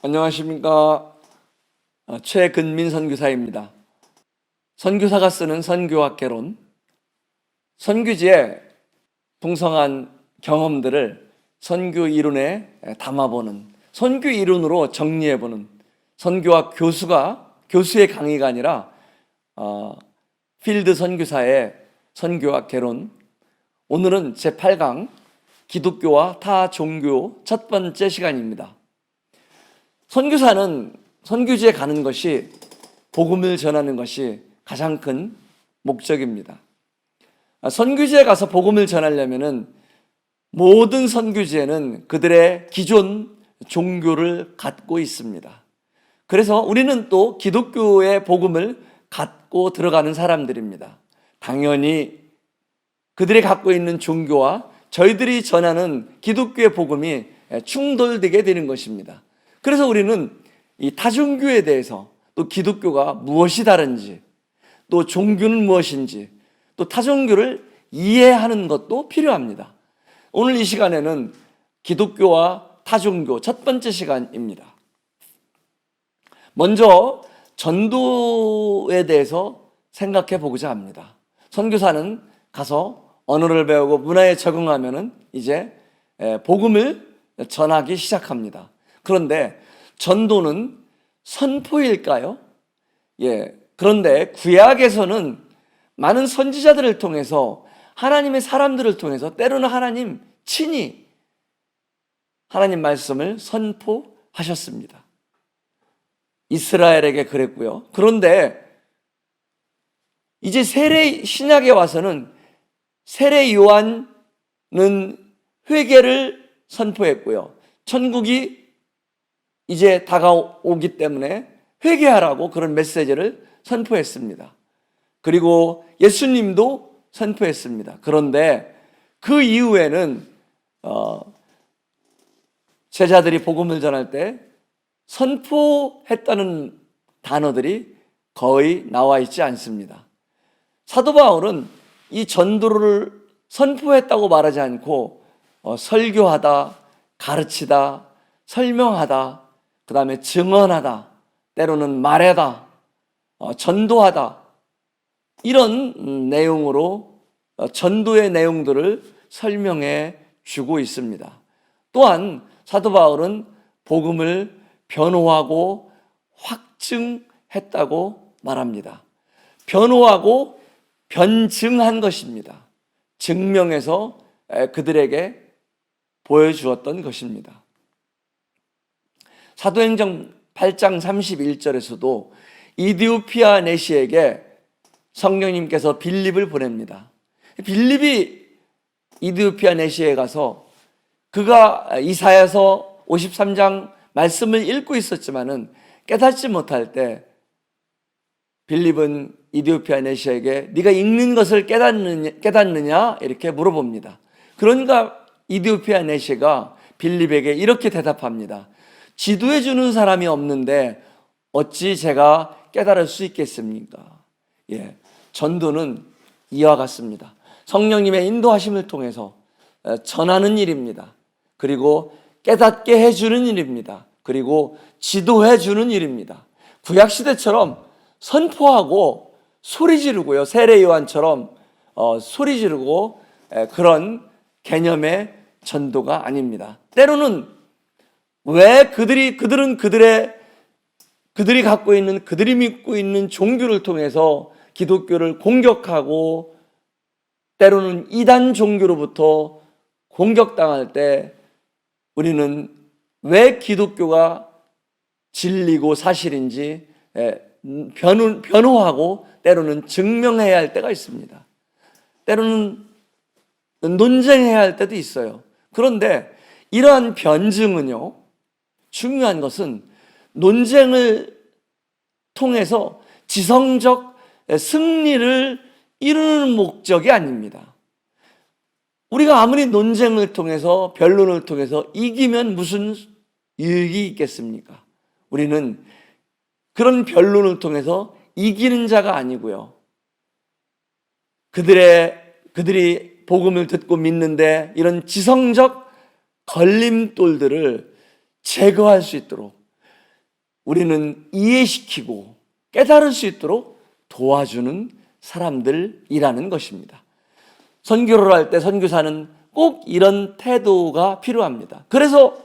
안녕하십니까. 최근민 선교사입니다. 선교사가 쓰는 선교학 개론, 선교지의 풍성한 경험들을 선교 이론에 담아보는, 선교 이론으로 정리해보는 선교학 교수의 강의가 아니라 필드 선교사의 선교학 개론. 오늘은 제8강 기독교와 타 종교 첫 번째 시간입니다. 선교사는 선교지에 가는 것이, 복음을 전하는 것이 가장 큰 목적입니다. 선교지에 가서 복음을 전하려면은 모든 선교지에는 그들의 기존 종교를 갖고 있습니다. 그래서 우리는 또 기독교의 복음을 갖고 들어가는 사람들입니다. 당연히 그들이 갖고 있는 종교와 저희들이 전하는 기독교의 복음이 충돌되게 되는 것입니다. 그래서 우리는 이 타종교에 대해서, 또 기독교가 무엇이 다른지, 또 종교는 무엇인지, 또 타종교를 이해하는 것도 필요합니다. 오늘 이 시간에는 기독교와 타종교 첫 번째 시간입니다. 먼저 전도에 대해서 생각해 보고자 합니다. 선교사는 가서 언어를 배우고 문화에 적응하면은 이제 복음을 전하기 시작합니다. 그런데 전도는 선포일까요? 그런데 구약에서는 많은 선지자들을 통해서, 하나님의 사람들을 통해서, 때로는 하나님 친히 하나님 말씀을 선포하셨습니다. 이스라엘에게 그랬고요. 그런데 이제 세례 신약에 와서는 세례 요한은 회개를 선포했고요. 천국이 이제 다가오기 때문에 회개하라고 그런 메시지를 선포했습니다. 그리고 예수님도 선포했습니다. 그런데 그 이후에는 제자들이 복음을 전할 때 선포했다는 단어들이 거의 나와 있지 않습니다. 사도 바울은 이 전도를 선포했다고 말하지 않고 설교하다, 가르치다, 설명하다, 그 다음에 증언하다, 때로는 말하다, 전도하다, 이런 내용으로 전도의 내용들을 설명해 주고 있습니다. 또한 사도 바울은 복음을 변호하고 확증했다고 말합니다. 변호하고 변증한 것입니다. 증명해서 그들에게 보여주었던 것입니다. 사도행전 8장 31절에서도 이디오피아 내시에게 성령님께서 빌립을 보냅니다. 빌립이 이디오피아 내시에 가서 그가 이사야서 53장 말씀을 읽고 있었지만은 깨닫지 못할 때 빌립은 이디오피아 내시에게 네가 읽는 것을 깨닫느냐 이렇게 물어봅니다. 그러니까 이디오피아 내시가 빌립에게 이렇게 대답합니다. 지도해 주는 사람이 없는데 어찌 제가 깨달을 수 있겠습니까? 전도는 이와 같습니다. 성령님의 인도하심을 통해서 전하는 일입니다. 그리고 깨닫게 해주는 일입니다. 그리고 지도해 주는 일입니다. 구약시대처럼 선포하고 소리 지르고요, 세례 요한처럼 소리 지르고 그런 개념의 전도가 아닙니다. 때로는 왜 그들이 갖고 있는, 그들이 믿고 있는 종교를 통해서 기독교를 공격하고 때로는 이단 종교로부터 공격당할 때 우리는 왜 기독교가 진리고 사실인지 변호하고 때로는 증명해야 할 때가 있습니다. 때로는 논쟁해야 할 때도 있어요. 그런데 이러한 변증은요, 중요한 것은 논쟁을 통해서 지성적 승리를 이루는 목적이 아닙니다. 우리가 아무리 논쟁을 통해서, 변론을 통해서 이기면 무슨 유익이 있겠습니까? 우리는 그런 변론을 통해서 이기는 자가 아니고요. 그들이 복음을 듣고 믿는데 이런 지성적 걸림돌들을 제거할 수 있도록 우리는 이해시키고 깨달을 수 있도록 도와주는 사람들이라는 것입니다. 선교를 할 때 선교사는 꼭 이런 태도가 필요합니다. 그래서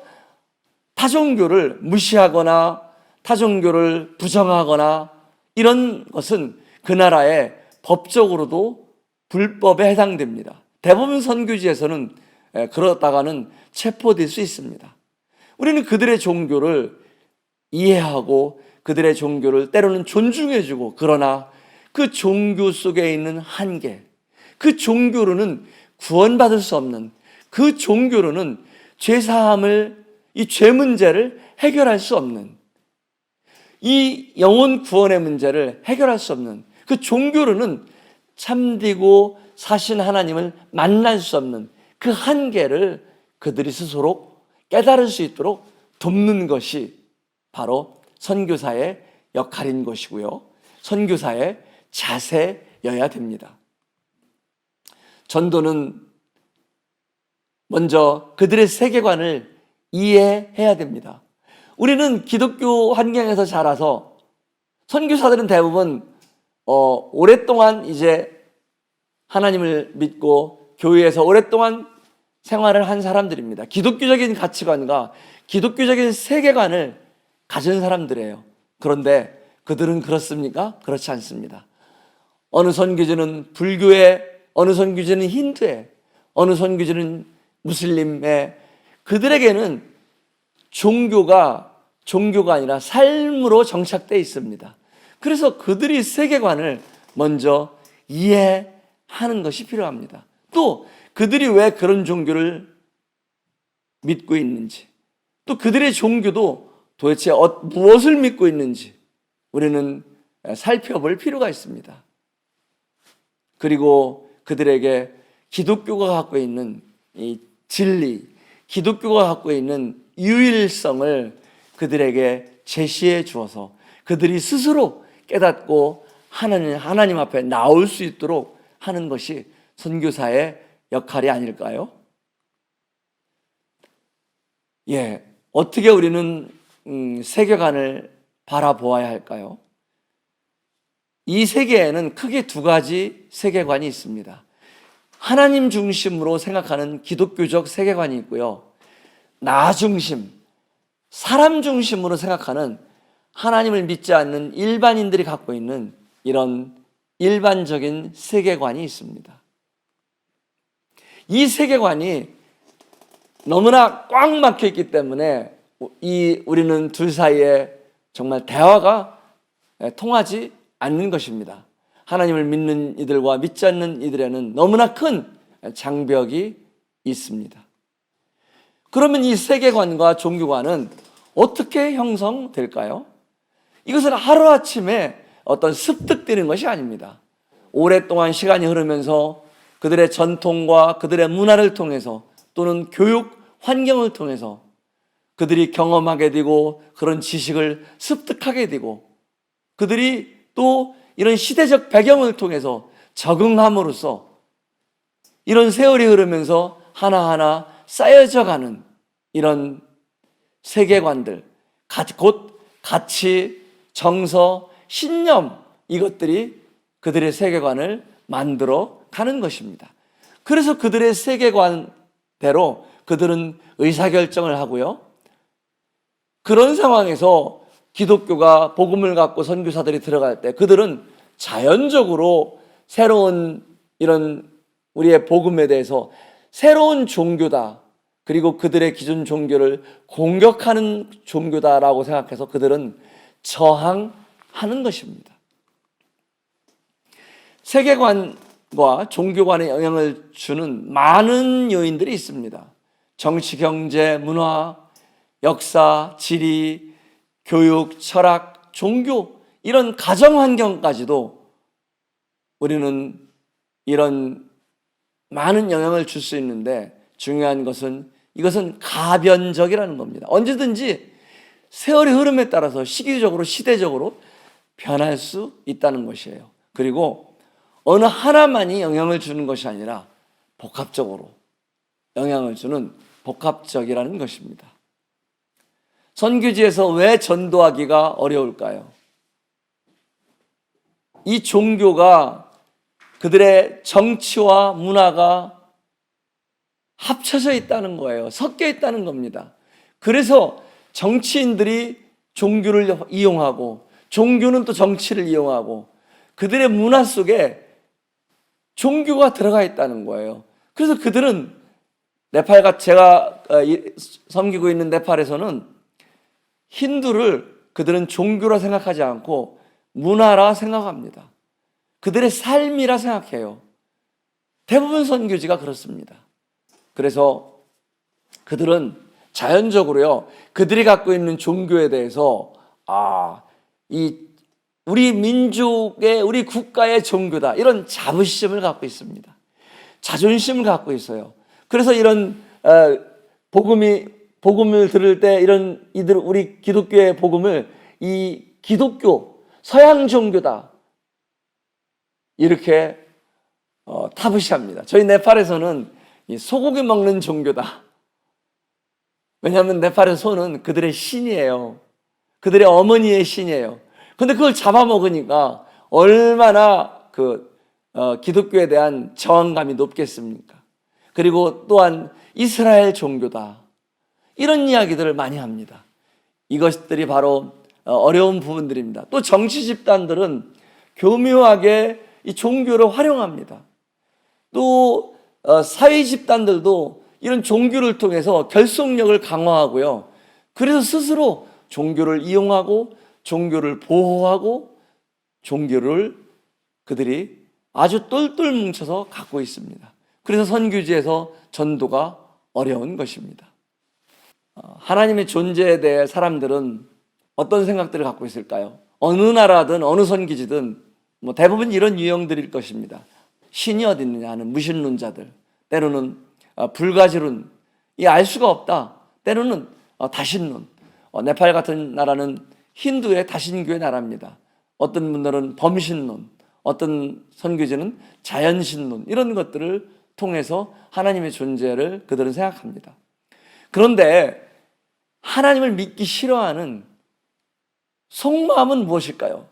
타종교를 무시하거나 타종교를 부정하거나 이런 것은 그 나라의 법적으로도 불법에 해당됩니다. 대부분 선교지에서는 그러다가는 체포될 수 있습니다. 우리는 그들의 종교를 이해하고 그들의 종교를 때로는 존중해주고, 그러나 그 종교 속에 있는 한계, 그 종교로는 구원받을 수 없는, 그 종교로는 죄사함을, 이 죄 문제를 해결할 수 없는, 이 영혼 구원의 문제를 해결할 수 없는, 그 종교로는 참되고 사신 하나님을 만날 수 없는 그 한계를 그들이 스스로 깨달을 수 있도록 돕는 것이 바로 선교사의 역할인 것이고요, 선교사의 자세여야 됩니다. 전도는 먼저 그들의 세계관을 이해해야 됩니다. 우리는 기독교 환경에서 자라서, 선교사들은 대부분 오랫동안 이제 하나님을 믿고 교회에서 오랫동안 생활을 한 사람들입니다. 기독교적인 가치관과 기독교적인 세계관을 가진 사람들이에요. 그런데 그들은 그렇습니까? 그렇지 않습니다. 어느 선교지는 불교에, 어느 선교지는 힌두에, 어느 선교지는 무슬림에, 그들에게는 종교가 아니라 삶으로 정착되어 있습니다. 그래서 그들이 세계관을 먼저 이해하는 것이 필요합니다. 또 그들이 왜 그런 종교를 믿고 있는지, 또 그들의 종교도 도대체 무엇을 믿고 있는지 우리는 살펴볼 필요가 있습니다. 그리고 그들에게 기독교가 갖고 있는 이 진리, 기독교가 갖고 있는 유일성을 그들에게 제시해 주어서 그들이 스스로 깨닫고 하나님 앞에 나올 수 있도록 하는 것이 선교사의 역할이 아닐까요? 어떻게 우리는 세계관을 바라보아야 할까요? 이 세계에는 크게 두 가지 세계관이 있습니다. 하나님 중심으로 생각하는 기독교적 세계관이 있고요, 나 중심, 사람 중심으로 생각하는 하나님을 믿지 않는 일반인들이 갖고 있는 이런 일반적인 세계관이 있습니다. 이 세계관이 너무나 꽉 막혀 있기 때문에 우리는 둘 사이에 정말 대화가 통하지 않는 것입니다. 하나님을 믿는 이들과 믿지 않는 이들에는 너무나 큰 장벽이 있습니다. 그러면 이 세계관과 종교관은 어떻게 형성될까요? 이것은 하루아침에 어떤 습득되는 것이 아닙니다. 오랫동안 시간이 흐르면서 그들의 전통과 그들의 문화를 통해서, 또는 교육 환경을 통해서 그들이 경험하게 되고 그런 지식을 습득하게 되고, 그들이 또 이런 시대적 배경을 통해서 적응함으로써 이런 세월이 흐르면서 하나하나 쌓여져 가는 이런 세계관들, 곧 가치, 정서, 신념, 이것들이 그들의 세계관을 만들어 가는 것입니다. 그래서 그들의 세계관대로 그들은 의사결정을 하고요, 그런 상황에서 기독교가 복음을 갖고 선교사들이 들어갈 때 그들은 자연적으로 새로운 이런 우리의 복음에 대해서 새로운 종교다, 그리고 그들의 기존 종교를 공격하는 종교다라고 생각해서 그들은 저항하는 것입니다. 세계관과 종교관에 영향을 주는 많은 요인들이 있습니다. 정치, 경제, 문화, 역사, 지리, 교육, 철학, 종교, 이런 가정 환경까지도 우리는 이런 많은 영향을 줄 수 있는데, 중요한 것은 이것은 가변적이라는 겁니다. 언제든지 세월의 흐름에 따라서 시기적으로 시대적으로 변할 수 있다는 것이에요. 그리고 어느 하나만이 영향을 주는 것이 아니라 복합적으로 영향을 주는 복합적이라는 것입니다. 선교지에서 왜 전도하기가 어려울까요? 이 종교가 그들의 정치와 문화가 합쳐져 있다는 거예요. 섞여 있다는 겁니다. 그래서 정치인들이 종교를 이용하고 종교는 또 정치를 이용하고 그들의 문화 속에 종교가 들어가 있다는 거예요. 그래서 그들은 제가 섬기고 있는 네팔에서는 힌두를 그들은 종교라 생각하지 않고 문화라 생각합니다. 그들의 삶이라 생각해요. 대부분 선교지가 그렇습니다. 그래서 그들은 자연적으로요, 그들이 갖고 있는 종교에 대해서 우리 민족의, 우리 국가의 종교다, 이런 자부심을 갖고 있습니다. 자존심을 갖고 있어요. 그래서 이런 복음을 들을 때 우리 기독교의 복음을 이 기독교 서양 종교다 이렇게 타부시합니다. 저희 네팔에서는 이 소고기 먹는 종교다. 왜냐하면 네팔의 소는 그들의 신이에요. 그들의 어머니의 신이에요. 그런데 그걸 잡아먹으니까 얼마나 기독교에 대한 저항감이 높겠습니까? 그리고 또한 이스라엘 종교다, 이런 이야기들을 많이 합니다. 이것들이 바로 어려운 부분들입니다. 또 정치 집단들은 교묘하게 이 종교를 활용합니다. 또 사회 집단들도 이런 종교를 통해서 결속력을 강화하고요, 그래서 스스로 종교를 이용하고 종교를 보호하고 종교를 그들이 아주 똘똘 뭉쳐서 갖고 있습니다. 그래서 선교지에서 전도가 어려운 것입니다. 하나님의 존재에 대해 사람들은 어떤 생각들을 갖고 있을까요? 어느 나라든 어느 선교지든 대부분 이런 유형들일 것입니다. 신이 어디 있느냐 하는 무신론자들, 때로는 불가지론, 알 수가 없다, 때로는 다신론. 네팔 같은 나라는 힌두의 다신교의 나라입니다. 어떤 분들은 범신론, 어떤 선교지는 자연신론, 이런 것들을 통해서 하나님의 존재를 그들은 생각합니다. 그런데 하나님을 믿기 싫어하는 속마음은 무엇일까요?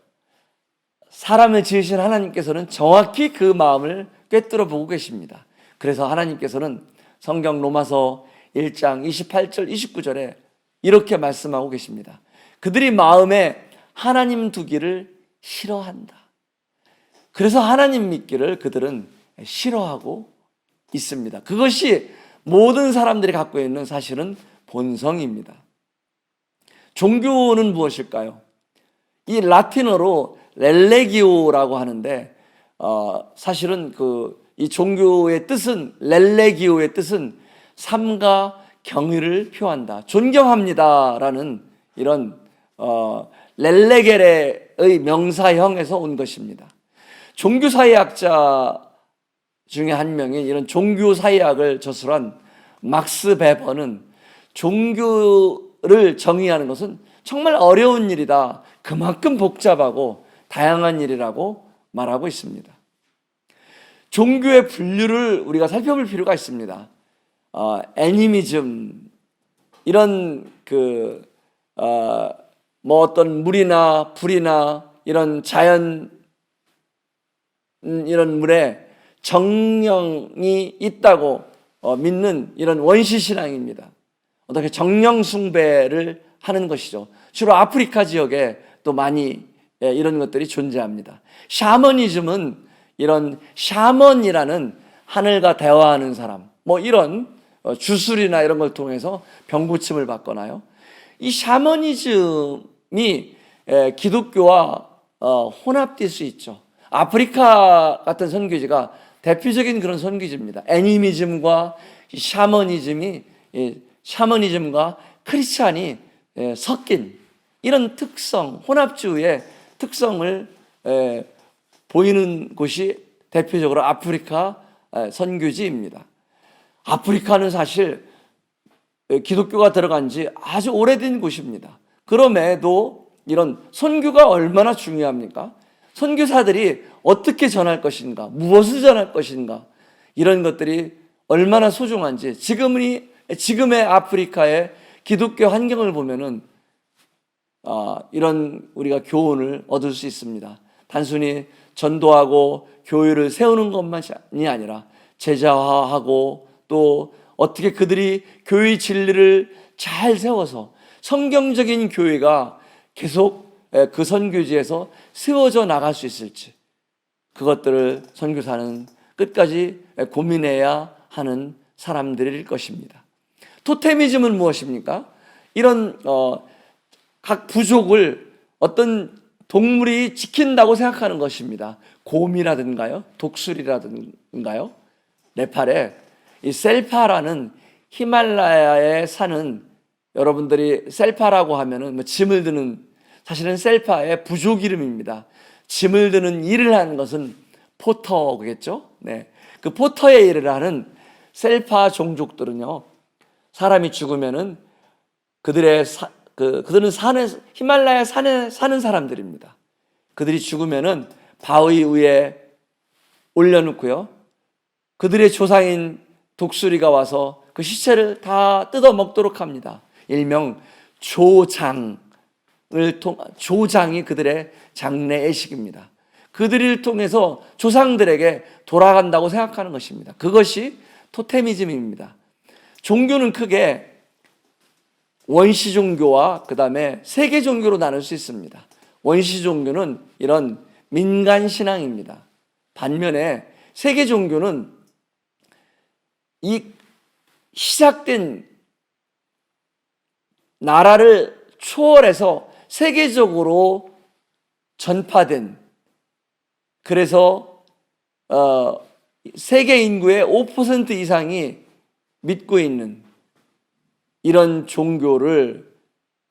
사람을 지으신 하나님께서는 정확히 그 마음을 꿰뚫어 보고 계십니다. 그래서 하나님께서는 성경 로마서 1장 28절 29절에 이렇게 말씀하고 계십니다. 그들이 마음에 하나님 두기를 싫어한다. 그래서 하나님 믿기를 그들은 싫어하고 있습니다. 그것이 모든 사람들이 갖고 있는 사실은 본성입니다. 종교는 무엇일까요? 이 라틴어로 렐레기오라고 하는데 사실은 이 종교의 뜻은, 렐레기오의 뜻은 삼가 경의를 표한다, 존경합니다라는 이런 렐레게레의 명사형에서 온 것입니다. 종교사회학자 중에 한 명인 이런 종교사회학을 저술한 막스 베버는 종교를 정의하는 것은 정말 어려운 일이다, 그만큼 복잡하고 다양한 일이라고 말하고 있습니다. 종교의 분류를 우리가 살펴볼 필요가 있습니다. 애니미즘, 이런 어떤 물이나 불이나 이런 자연, 이런 물에 정령이 있다고 믿는 이런 원시신앙입니다. 어떻게 정령 숭배를 하는 것이죠. 주로 아프리카 지역에 또 많이 이런 것들이 존재합니다. 샤머니즘은 이런 샤먼이라는 하늘과 대화하는 사람, 이런 주술이나 이런 걸 통해서 병고침을 받거나요. 이 샤머니즘이 기독교와 혼합될 수 있죠. 아프리카 같은 선교지가 대표적인 그런 선교지입니다. 애니미즘과 샤머니즘과 크리스찬이 섞인 이런 특성, 혼합주의의 특성을 보이는 곳이 대표적으로 아프리카 선교지입니다. 아프리카는 사실 기독교가 들어간 지 아주 오래된 곳입니다. 그럼에도 이런 선교가 얼마나 중요합니까? 선교사들이 어떻게 전할 것인가, 무엇을 전할 것인가, 이런 것들이 얼마나 소중한지 지금의 아프리카의 기독교 환경을 보면은 이런 우리가 교훈을 얻을 수 있습니다. 단순히 전도하고 교회를 세우는 것만이 아니라 제자화하고 또 어떻게 그들이 교회 진리를 잘 세워서 성경적인 교회가 계속 그 선교지에서 세워져 나갈 수 있을지, 그것들을 선교사는 끝까지 고민해야 하는 사람들일 것입니다. 토테미즘은 무엇입니까? 이런 각 부족을 어떤 동물이 지킨다고 생각하는 것입니다. 곰이라든가요, 독수리라든가요. 네팔에 이 셀파라는 히말라야에 사는, 여러분들이 셀파라고 하면은 뭐 짐을 드는, 사실은 셀파의 부족 이름입니다. 짐을 드는 일을 하는 것은 포터겠죠. 네, 그 포터의 일을 하는 셀파 종족들은요, 사람이 죽으면은 그들은 히말라야 산에 사는 사람들입니다. 그들이 죽으면은 바위 위에 올려놓고요, 그들의 조상인 독수리가 와서 그 시체를 다 뜯어 먹도록 합니다. 일명 조장이 그들의 장례 예식입니다. 그들을 통해서 조상들에게 돌아간다고 생각하는 것입니다. 그것이 토테미즘입니다. 종교는 크게 원시 종교와 그 다음에 세계 종교로 나눌 수 있습니다. 원시 종교는 이런 민간 신앙입니다. 반면에 세계 종교는 이 시작된 나라를 초월해서 세계적으로 전파된, 그래서 세계 인구의 5% 이상이 믿고 있는 이런 종교를,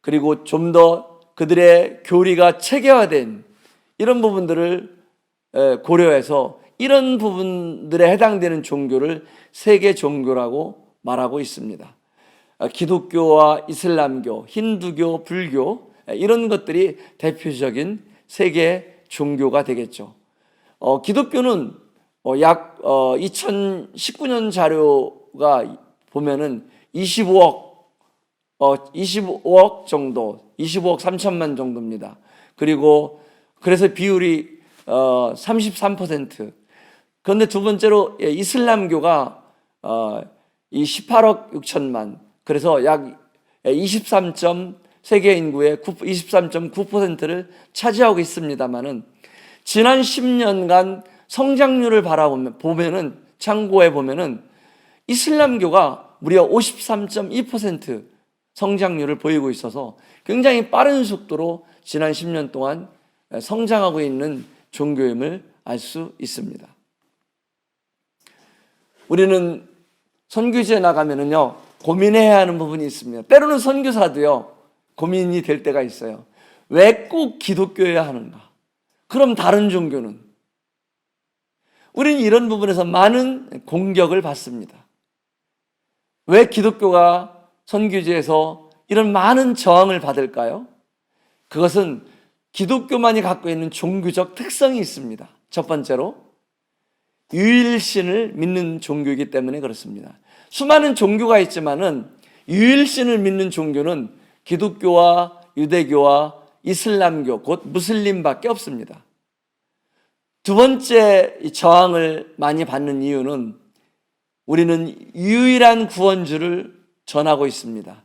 그리고 좀 더 그들의 교리가 체계화된 이런 부분들을 고려해서 이런 부분들에 해당되는 종교를 세계 종교라고 말하고 있습니다. 기독교와 이슬람교, 힌두교, 불교, 이런 것들이 대표적인 세계 종교가 되겠죠. 기독교는 약 2019년 자료가 보면은 25억 정도, 25억 3천만 정도입니다. 그래서 비율이 33%. 그런데 두 번째로 이슬람교가 이 18억 6천만, 그래서 약 세계 인구의 23.9%를 차지하고 있습니다만은, 지난 10년간 성장률을 참고해 보면은 이슬람교가 무려 53.2% 성장률을 보이고 있어서 굉장히 빠른 속도로 지난 10년 동안 성장하고 있는 종교임을 알 수 있습니다. 우리는 선교지에 나가면은요, 고민해야 하는 부분이 있습니다. 때로는 선교사도요, 고민이 될 때가 있어요. 왜 꼭 기독교여야 하는가? 그럼 다른 종교는? 우리는 이런 부분에서 많은 공격을 받습니다. 왜 기독교가 선교지에서 이런 많은 저항을 받을까요? 그것은 기독교만이 갖고 있는 종교적 특성이 있습니다. 첫 번째로 유일신을 믿는 종교이기 때문에 그렇습니다. 수많은 종교가 있지만은 유일신을 믿는 종교는 기독교와 유대교와 이슬람교, 곧 무슬림밖에 없습니다. 두 번째 저항을 많이 받는 이유는 우리는 유일한 구원주를 전하고 있습니다.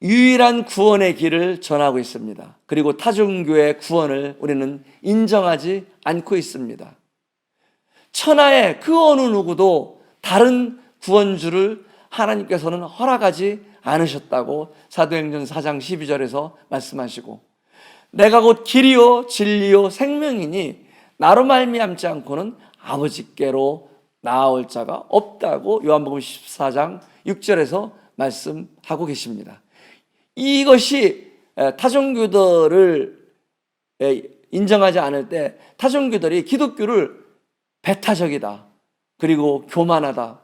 유일한 구원의 길을 전하고 있습니다. 그리고 타종교의 구원을 우리는 인정하지 않고 있습니다. 천하의 그 어느 누구도 다른 구원주를 하나님께서는 허락하지 않으셨다고 사도행전 4장 12절에서 말씀하시고, 내가 곧 길이요 진리요 생명이니 나로 말미암지 않고는 아버지께로 나아올 자가 없다고 요한복음 14장 6절에서 말씀하고 계십니다. 이것이 타종교들을 인정하지 않을 때 타종교들이 기독교를 배타적이다, 그리고 교만하다,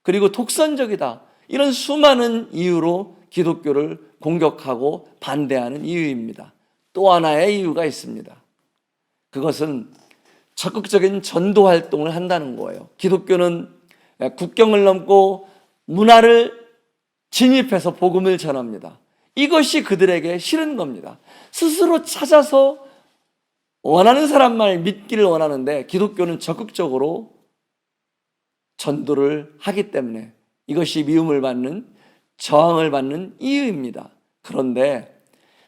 그리고 독선적이다, 이런 수많은 이유로 기독교를 공격하고 반대하는 이유입니다. 또 하나의 이유가 있습니다. 그것은 적극적인 전도 활동을 한다는 거예요. 기독교는 국경을 넘고 문화를 진입해서 복음을 전합니다. 이것이 그들에게 싫은 겁니다. 스스로 찾아서 원하는 사람만 믿기를 원하는데 기독교는 적극적으로 전도를 하기 때문에 이것이 미움을 받는, 저항을 받는 이유입니다. 그런데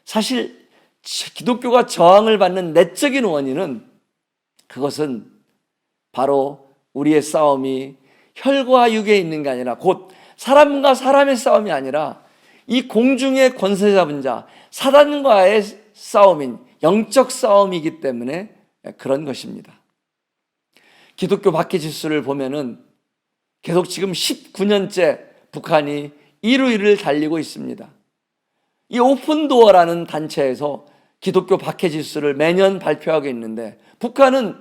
사실 기독교가 저항을 받는 내적인 원인은 그것은 바로 우리의 싸움이 혈과 육에 있는 게 아니라 곧 사람과 사람의 싸움이 아니라 이 공중의 권세 잡은 자 사단과의 싸움인 영적 싸움이기 때문에 그런 것입니다. 기독교 박해 지수를 보면은 계속 지금 19년째 북한이 1위를 달리고 있습니다. 이 오픈도어라는 단체에서 기독교 박해 지수를 매년 발표하고 있는데 북한은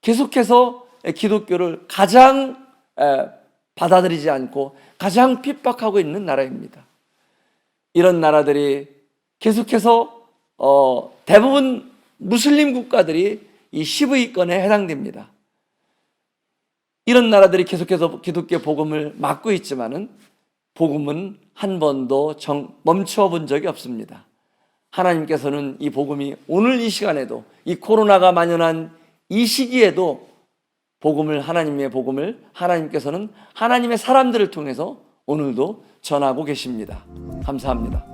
계속해서 기독교를 가장 받아들이지 않고 가장 핍박하고 있는 나라입니다. 이런 나라들이 계속해서 대부분 무슬림 국가들이 이 10위권에 해당됩니다. 이런 나라들이 계속해서 기독교 복음을 막고 있지만은 복음은 한 번도 멈춰본 적이 없습니다. 하나님께서는 이 복음이 오늘 이 시간에도 이 코로나가 만연한 이 시기에도 하나님의 복음을 하나님께서는 하나님의 사람들을 통해서 오늘도 전하고 계십니다. 감사합니다.